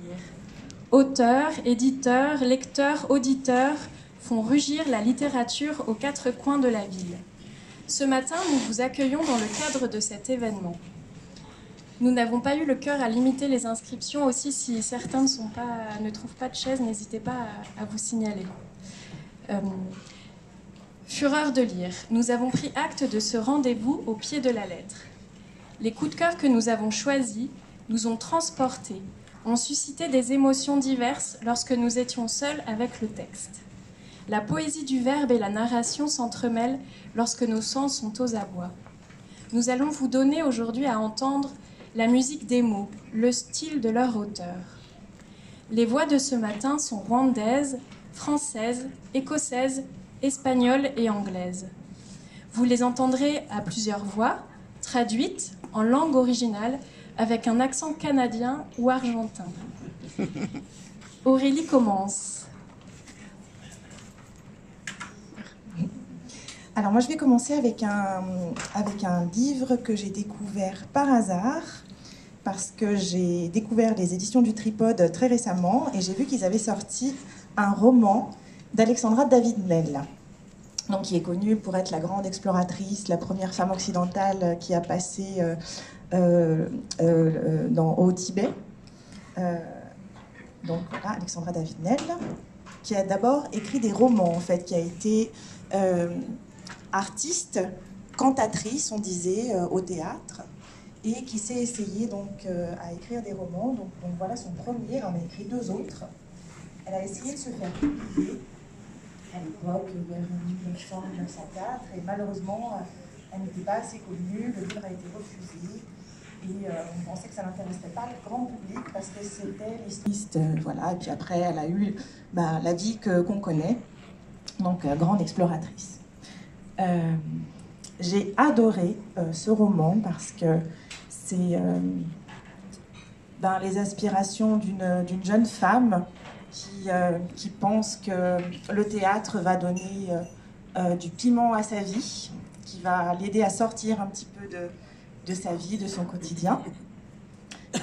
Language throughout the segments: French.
lire. Auteurs, éditeurs, lecteurs, auditeurs font rugir la littérature aux quatre coins de la ville. Ce matin, nous vous accueillons dans le cadre de cet événement. Nous n'avons pas eu le cœur à limiter les inscriptions. Aussi, si certains ne trouvent pas de chaise, n'hésitez pas à vous signaler. Fureur de lire, nous avons pris acte de ce rendez-vous au pied de la lettre. Les coups de cœur que nous avons choisis nous ont transportés, ont suscité des émotions diverses lorsque nous étions seuls avec le texte. La poésie du verbe et la narration s'entremêlent lorsque nos sens sont aux abois. Nous allons vous donner aujourd'hui à entendre la musique des mots, le style de leur auteur. Les voix de ce matin sont rwandaises, françaises, écossaises, espagnoles et anglaises. Vous les entendrez à plusieurs voix, traduites en langue originale, avec un accent canadien ou argentin. Aurélie commence. Alors moi je vais commencer avec un livre que j'ai découvert par hasard, parce que j'ai découvert les éditions du Tripode très récemment et j'ai vu qu'ils avaient sorti un roman d'Alexandra David-Néel, donc qui est connue pour être la grande exploratrice, la première femme occidentale qui a passé au Tibet. Donc voilà, Alexandra David-Néel, qui a d'abord écrit des romans en fait, qui a été artiste, cantatrice, on disait, au théâtre, et qui s'est essayée donc à écrire des romans. Donc voilà son premier, elle en a écrit deux autres. Elle a essayé de se faire publier à l'époque, vers 1900-1904, et malheureusement, elle n'était pas assez connue, le livre a été refusé, et on pensait que ça n'intéresserait pas le grand public, parce que c'était l'histoire, voilà, et puis après, elle a eu la vie qu'on connaît, donc grande exploratrice. J'ai adoré ce roman, parce que c'est les aspirations d'une jeune femme qui pense que le théâtre va donner du piment à sa vie, qui va l'aider à sortir un petit peu de sa vie, de son quotidien.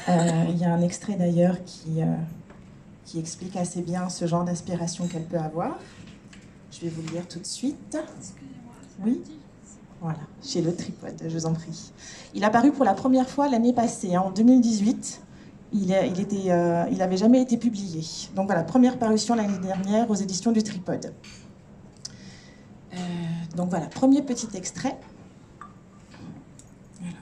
Il y a un extrait d'ailleurs qui explique assez bien ce genre d'aspiration qu'elle peut avoir. Je vais vous le lire tout de suite. Oui ? Voilà, chez le Tripode, je vous en prie. Il a paru pour la première fois l'année passée, en 2018. Il n'avait jamais été publié. Donc voilà, première parution l'année dernière aux éditions du Tripode. Donc voilà, premier petit extrait. Voilà.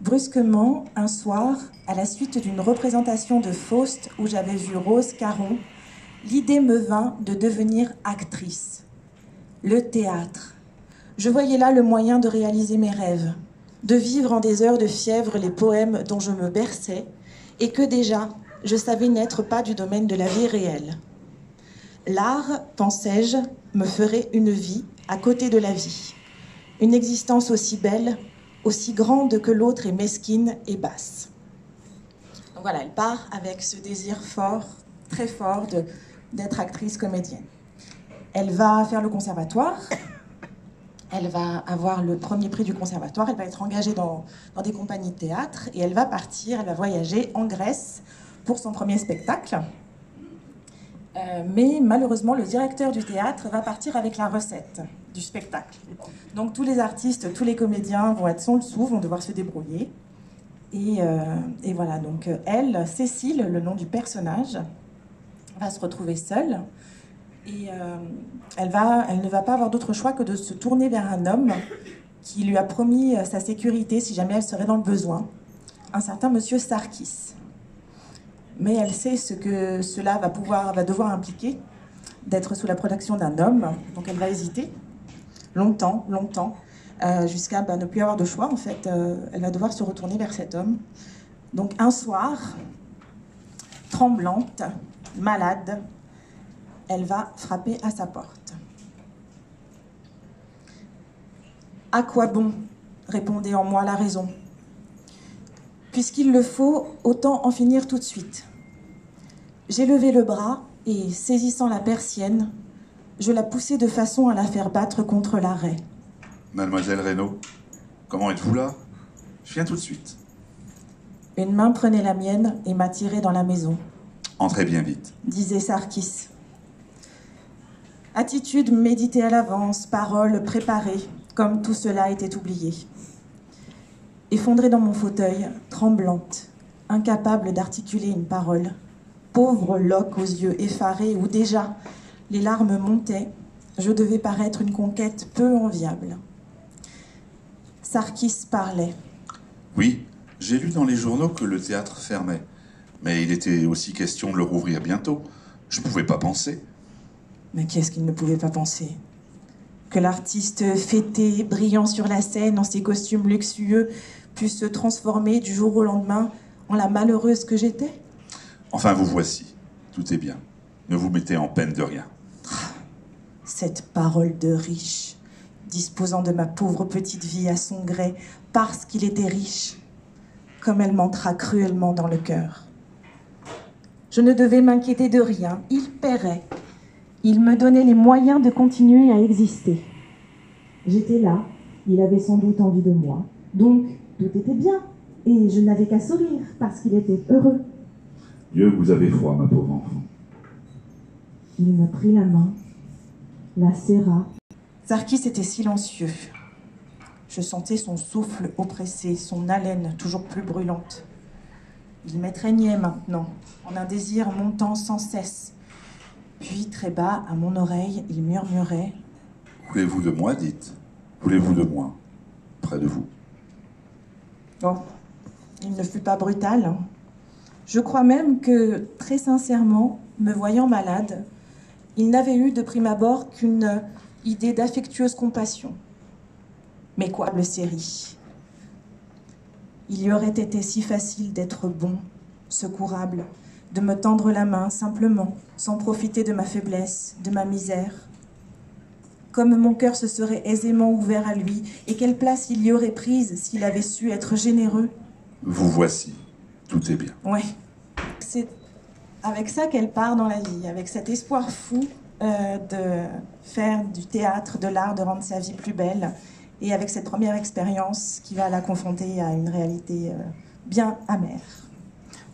Brusquement, un soir, à la suite d'une représentation de Faust où j'avais vu Rose Caron, l'idée me vint de devenir actrice. Le théâtre. Je voyais là le moyen de réaliser mes rêves, de vivre en des heures de fièvre les poèmes dont je me berçais et que déjà je savais n'être pas du domaine de la vie réelle. L'art, pensais-je, me ferait une vie à côté de la vie, une existence aussi belle, aussi grande que l'autre est mesquine et basse. Donc voilà, elle part avec ce désir fort, très fort d'être actrice comédienne. Elle va faire le conservatoire. Elle va avoir le premier prix du conservatoire, elle va être engagée dans des compagnies de théâtre et elle va partir, elle va voyager en Grèce pour son premier spectacle. Mais malheureusement, le directeur du théâtre va partir avec la recette du spectacle. Donc tous les artistes, tous les comédiens vont être sans le sou, vont devoir se débrouiller. Et voilà, donc elle, Cécile, le nom du personnage, va se retrouver seule. Et elle ne va pas avoir d'autre choix que de se tourner vers un homme qui lui a promis sa sécurité si jamais elle serait dans le besoin, un certain monsieur Sarkis. Mais elle sait ce que cela va devoir impliquer, d'être sous la protection d'un homme, donc elle va hésiter longtemps, jusqu'à ne plus avoir de choix. En fait, elle va devoir se retourner vers cet homme. Donc un soir, tremblante, malade, elle va frapper à sa porte. « À quoi bon ?» répondait en moi la raison. « Puisqu'il le faut, autant en finir tout de suite. » J'ai levé le bras et, saisissant la persienne, je la poussai de façon à la faire battre contre l'arrêt. « Mademoiselle Reynaud, comment êtes-vous là? Je viens tout de suite. » Une main prenait la mienne et m'attirait dans la maison. Entrez bien vite. Disait Sarkis. Attitude méditée à l'avance, paroles préparées, comme tout cela était oublié. Effondrée dans mon fauteuil, tremblante, incapable d'articuler une parole, pauvre loque aux yeux effarés où déjà les larmes montaient, je devais paraître une conquête peu enviable. Sarkis parlait. Oui, j'ai lu dans les journaux que le théâtre fermait. Mais il était aussi question de le rouvrir bientôt. Je ne pouvais pas penser. Mais qu'est-ce qu'il ne pouvait pas penser? Que l'artiste fêté, brillant sur la scène en ses costumes luxueux, puisse se transformer du jour au lendemain en la malheureuse que j'étais? Enfin, vous voici. Tout est bien. Ne vous mettez en peine de rien. Cette parole de riche, disposant de ma pauvre petite vie à son gré, parce qu'il était riche, comme elle m'entra cruellement dans le cœur. Je ne devais m'inquiéter de rien, il paierait. Il me donnait les moyens de continuer à exister. J'étais là, il avait sans doute envie de moi, donc tout était bien, et je n'avais qu'à sourire parce qu'il était heureux. Dieu, vous avez froid, ma pauvre enfant. Il me prit la main, la serra. Sarkis était silencieux. Je sentais son souffle oppressé, son haleine toujours plus brûlante. Il m'étreignait maintenant, en un désir montant sans cesse. Puis, très bas, à mon oreille, il murmurait « Voulez-vous de moi, dites? Voulez-vous de moi? Près de vous. » Oh, il ne fut pas brutal. Je crois même que, très sincèrement, me voyant malade, il n'avait eu de prime abord qu'une idée d'affectueuse compassion. Mais quoi, le série. Il y aurait été si facile d'être bon, secourable, de me tendre la main simplement, sans profiter de ma faiblesse, de ma misère. Comme mon cœur se serait aisément ouvert à lui, et quelle place il y aurait prise s'il avait su être généreux. Vous voici. Tout est bien. Ouais. C'est avec ça qu'elle part dans la vie, avec cet espoir fou de faire du théâtre, de l'art, de rendre sa vie plus belle, et avec cette première expérience qui va la confronter à une réalité bien amère.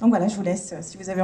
Donc voilà, je vous laisse, si vous avez